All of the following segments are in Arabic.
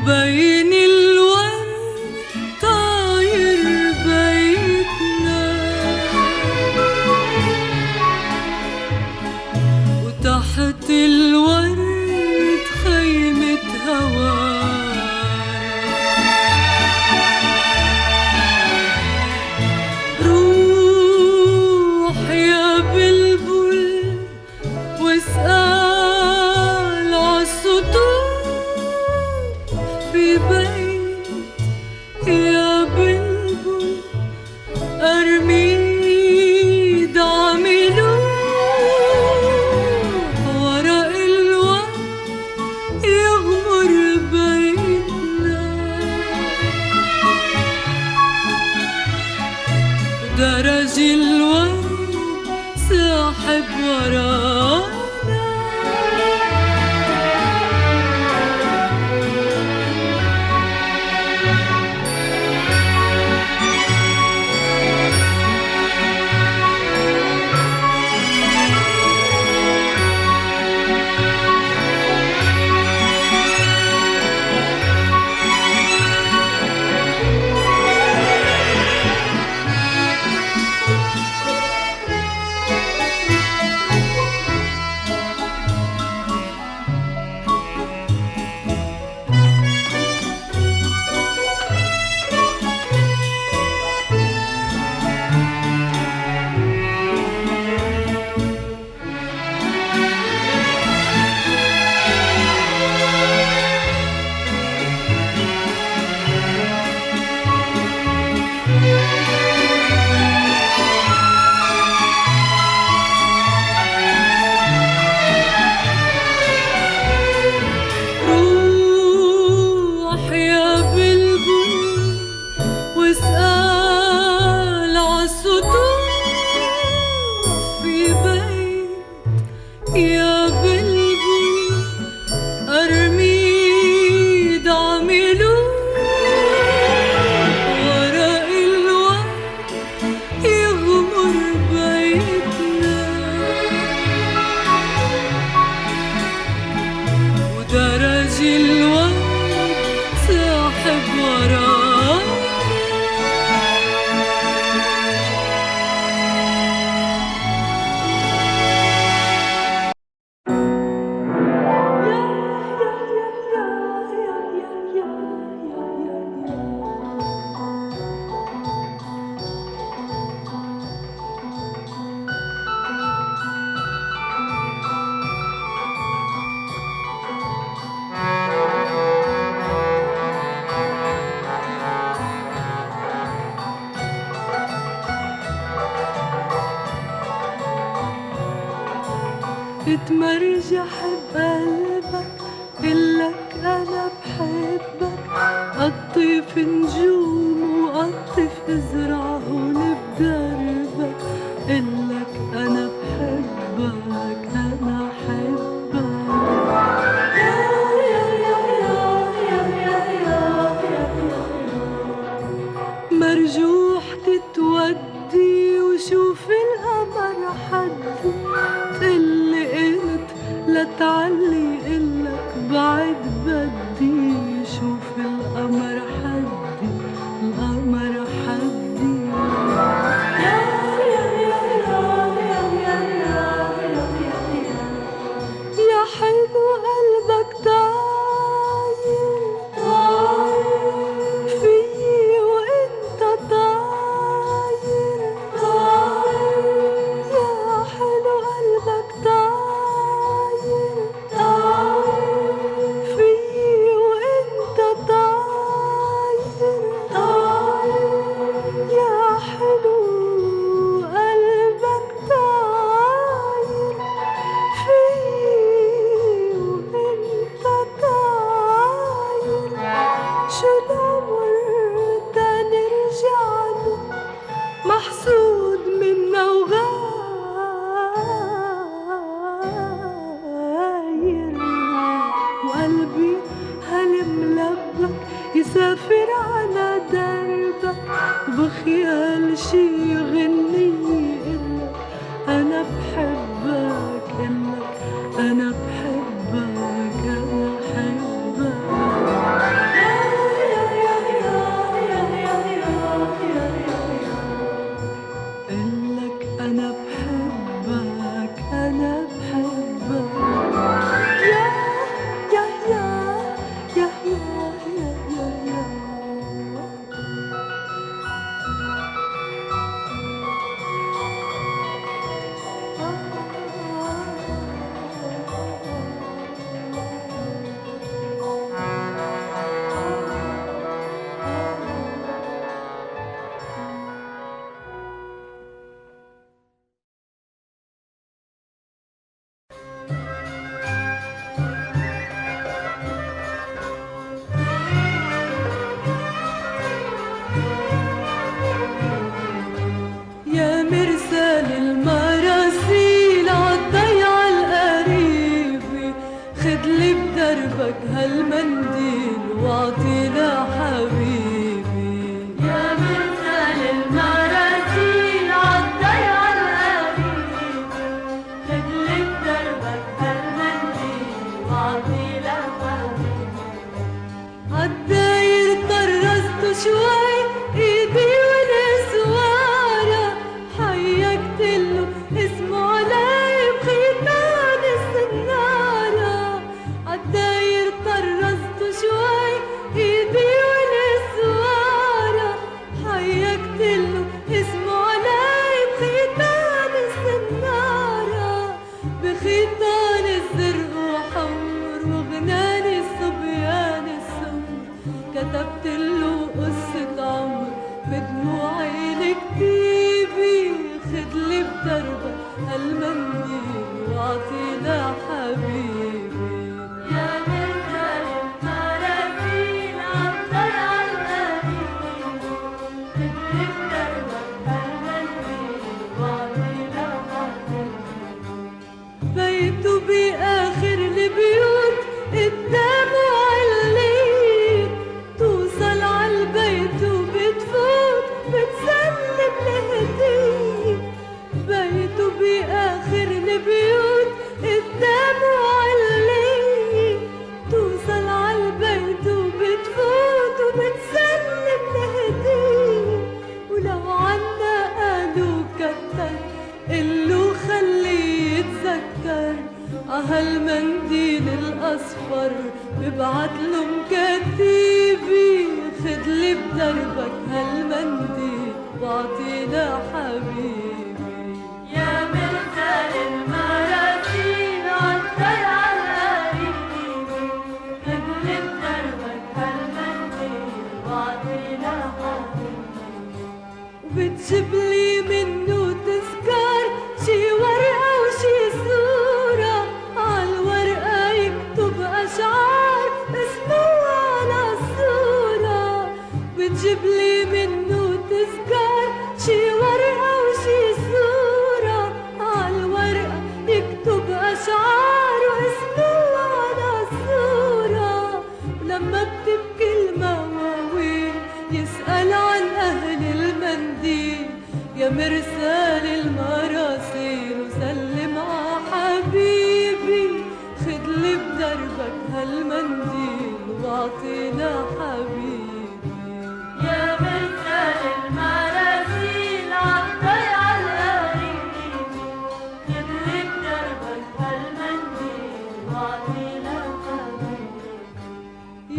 وبين الورد طاير بيتنا، وتحت الورد خيمة هوانا. روح يا بلبل واسأل عالسطوح في بيت يا بلبل أرميد عملوح ورق الورد يغمر بيتنا، ودرج الورد ساحب ورانا. روح يا بلبل واسأل عالسطوح في بيت يا بلبل أرميد عملوح ورق الورد يغمر بيتنا، ودرج الورد ساحب ورانا. اتمرجح بقلبك قلك أنا بحبك، قطف نجوم وقطف ازرع هون بدربك، قلك أنا بحبك أنا حبك. مرجوح تتودي وشوف القمر حدي، تقلي قلت لتعلي قلك بعد بدي، شوف القمر حدي القمر حدي. يا حلو قلبك طاير فيي وانت طاير، يا حلو قلبك طاير فيي وانت طاير، يا حلو قلبك طاير فيي وانت طاير. شو العمر تا نرجع له محسود منا وغاير، وقلبي هالملبك يسافر على دربك، وبخيال شي يغني يقلك أنا بحبك، قلك أنا بحبك أنا حبك. عالداير طرزت شوي ايدي والسوارة، حيكتله اسمه علي بخيطان السنارة. عالداير طرزت شوي ايدي والسوارة، حيكتله اسمه علي بخيطان السنارة. بخيطان الزرق وحمر وغنان الصبيان السمر، كتبتله قصة عمر بدموعي لكتيبي. خدلي بدربك هالمنديل واعطينا حبيبي. يا مثل المراسيل عطر عالقريب، خدلي بدربك هالمنديل واعطينا حبيبي. بيته بآخر البيوت قدامه عليت، توصل عالبيت وبتفوت بتسلم الهدية. بيته بآخر البيوت قدامه عليت، توصل عالبيت وبتفوت وبتسلم الهدية. ولو عنا قالوا كتر قلو خليه يتذكر، عهالمنديل الأصفر ببعتله مكتيبي. خدلي بدربك هالمنديل واعطينا حبيبي. يا مرسال المراسيل عطر عالقريب، خدلي بدربك هالمنديل واعطينا حبيبي. وبتجيبلي منه تذكار شي ورقة وشي صورة، عالورقة يكتب أشعار اسمه على الصورة. بتجيبلي منه تذكار شي ورقة وشي صورة، عالورقة يكتب أشعار واسمه على الصورة. ولما بتبكي المواويل يسأل عن أهل المنديل، يا مرسال المراسيل وسلم ع حبيبي. خدلي بدربك هالمنديل واعطينا حبيبي. يا مرسال المراسيل عطر عالقريب، خدلي بدربك هالمنديل واعطينا حبيبي.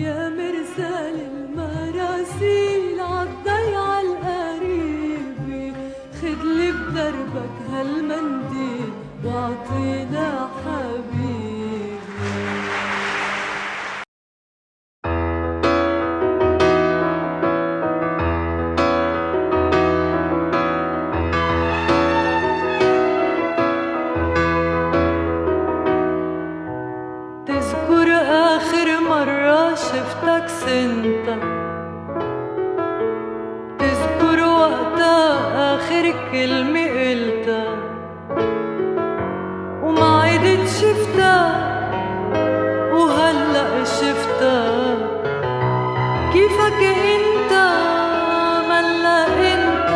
يا مرسال المراسيل عالضيعة القريبة، خدلي بدربك هالمنديل واعطينا حبيبي. تذكر آخر مرة شفتك سنتك، تذكر وقتها آخر كلمة قلتها، وما عدت شفتها وهلأ شفتها. كيفك انت ملا انت،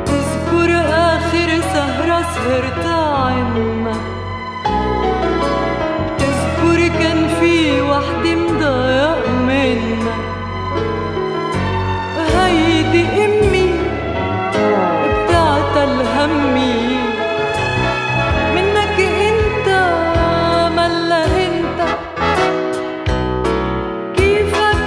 تذكر آخر سهرة سهرتها عنا، تذكر كان في وحدة مضايق منا. هيدي امي بتعتل همي، منك انت ملا انت. كيفك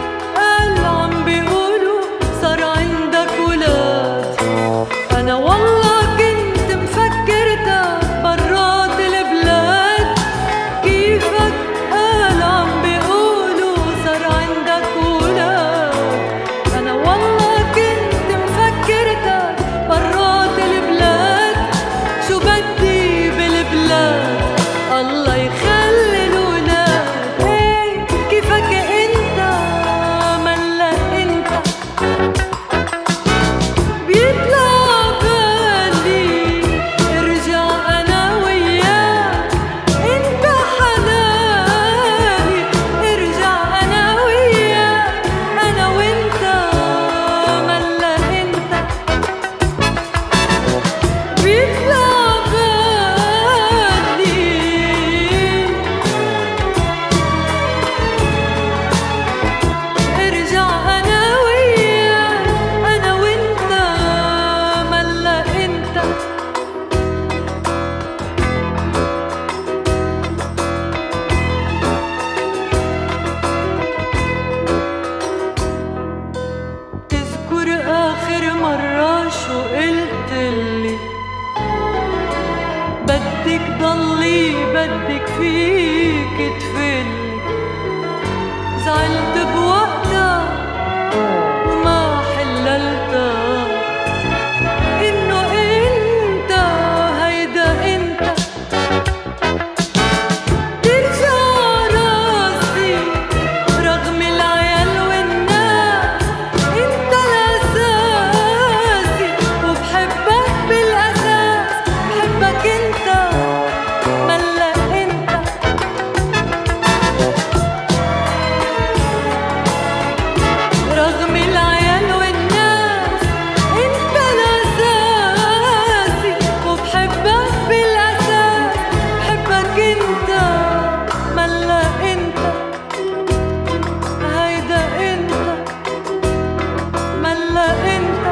زعلت بوقتها وما حللتها إنه أنت هيدا أنت ترجع راسي رغم العيال والناس أنت الأساسي وبحبك بالأساس بحبك أنت ملا أنت رغم العيال والناس أنت الأساسي وبحبك بالأساس بحبك أنت ملا أنت هيدا أنت ملا أنت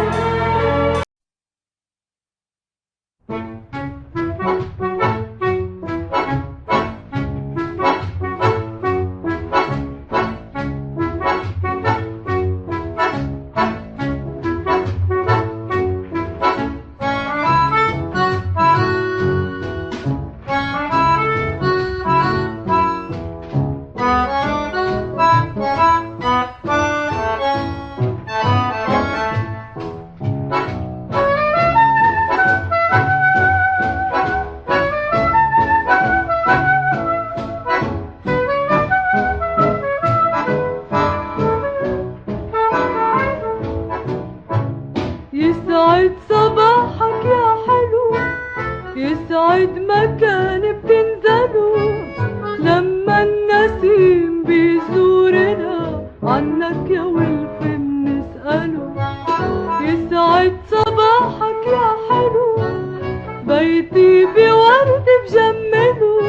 يسعد صباحك يا حلو يسعد مكان بتنزله لما النسيم بيزورنا عنك يا ولف منسأله يسعد صباحك يا حلو بيتي بورد بجمله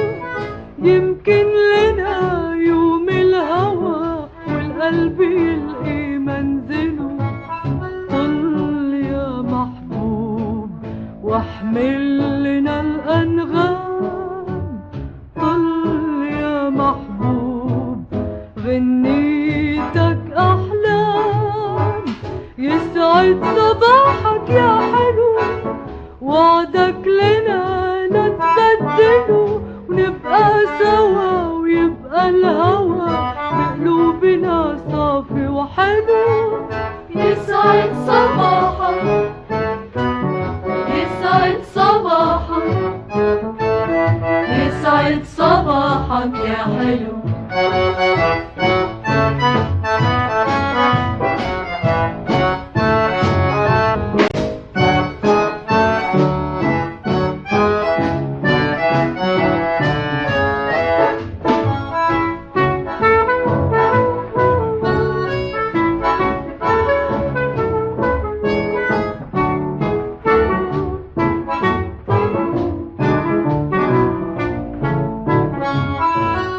يمكن لنا يوم الهوى والقلب يلقي منزله واحمل لنا الأنغام طل يا محبوب غنيتك أحلام يسعد صباحك يا حلو وعدك لنا نتبدله ونبقى سوا ويبقى الهوى بقلوبنا صافي وحلو يسعد صباحك يسعد صباحك يسعد صباحك يا حلو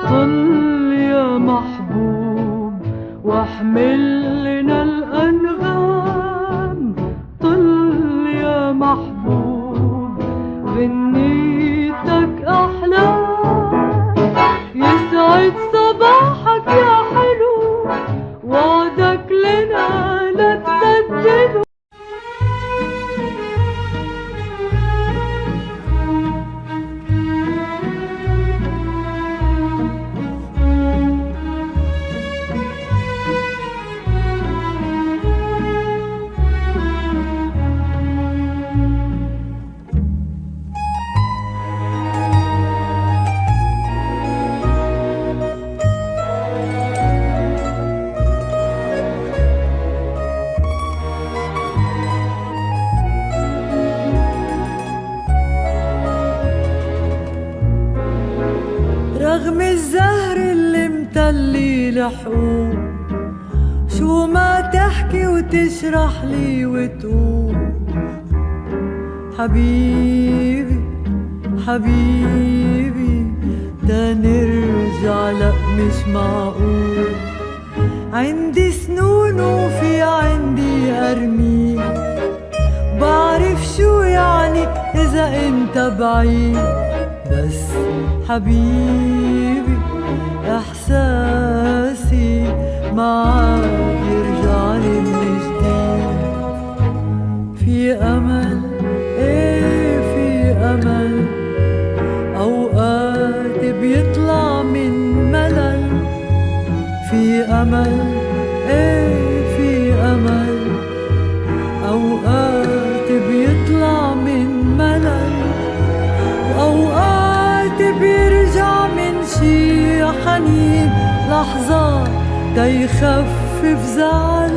طل يا محبوب واحمل لنا الأنغام طل يا محبوب غنيتك أحلام يسعد صباحك يا حلو وعدك لنا لا تبدله رغم الزهر اللي متلي الحقوق شو ما تحكي وتشرح لي وتقول حبيبي حبيبي دا نرجع لأ مش معقول عندي سنون وفي عندي أرميل بعرف شو يعني إذا انت بعيد بس حبيبي إحساسي معاك يرجعلي من جديد في أمل إيه في أمل أوقات بيطلع من ملل في أمل، ايه في أمل. أوقات بيطلع من ملل، وأوقات بيرجع من شي حنين، لحظات دا يخفف زعل،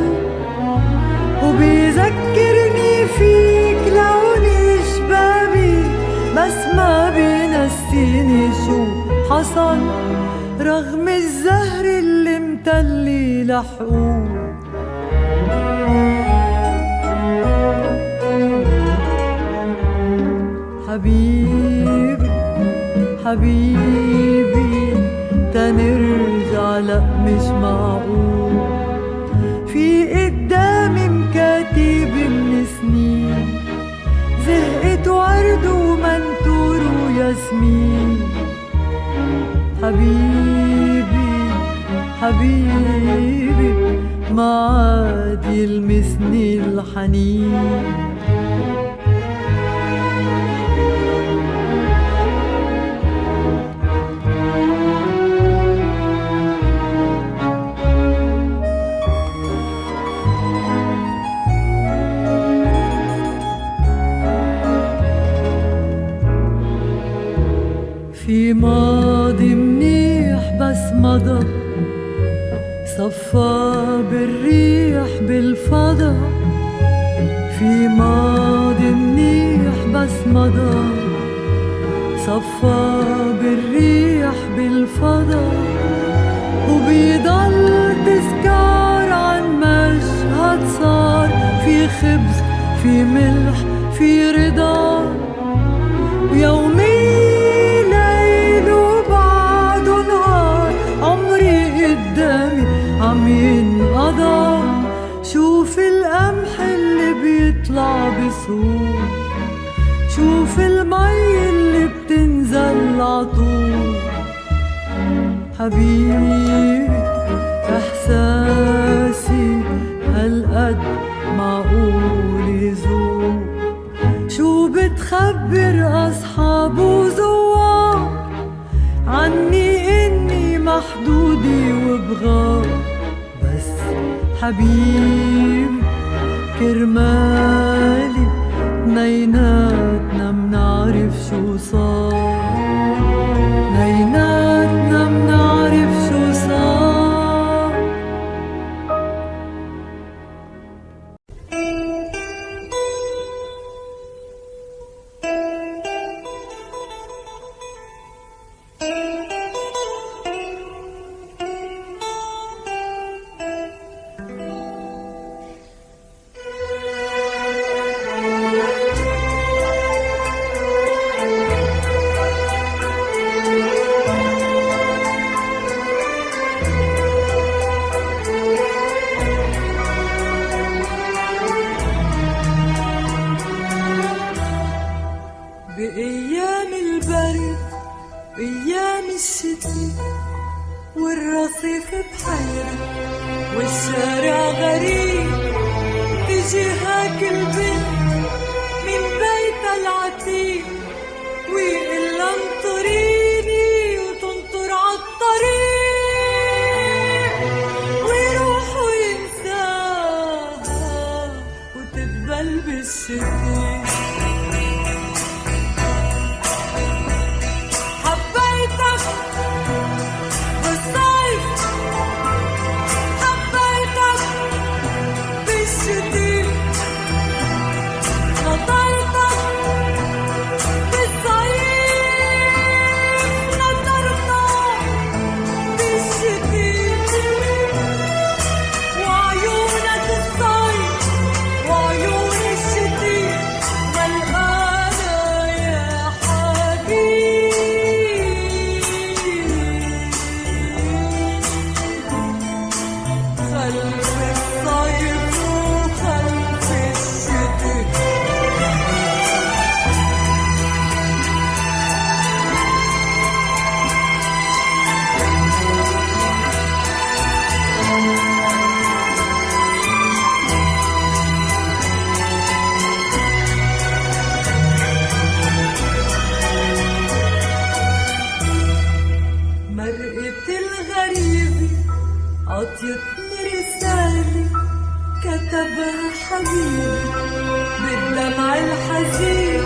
وبيذكرني فيك لوني شبابي، بس ما بينسيني شو حصل، رغم الزهر اللي متلي لحقوق. حبيبي حبيبي تنرجع، لأ مش معقول، في قدامي مكاتب من سنين، زهقت ورد ومنتور وياسمين. حبيبي حبيبي ما عاد يلمسني الحنين. في ماضي منيح بس مضى، صفى بالريح بالفضا. في ماضي منيح بس مضى، صفى بالريح بالفضا، وبيضل تذكار عن مشهد صار، في خبز في ملح في رضا، ويومي عم ينقضى. شوف القمح اللي بيطلع بسهول، شوف المي اللي بتنزل عطول. حبيبي احساسي هالقد معقول يزول، شو بتخبر اصحاب وزوار عني اني محدودة وبغار. بس حبيبي كرمالي نيناتنا منعرف شو صار، نيناتنا منعرف شو صار. بأيام البرد أيام الشتي، والرصيف بحيرة والشارع غريب، تجي هاك البنت من بيتها العتيق، ويقلها انطريني وتنطر عالطريق، ويروح وينساها وتدبل بالشتي. عطيتني رسالة كتبها حبيبي بالدمع الحزين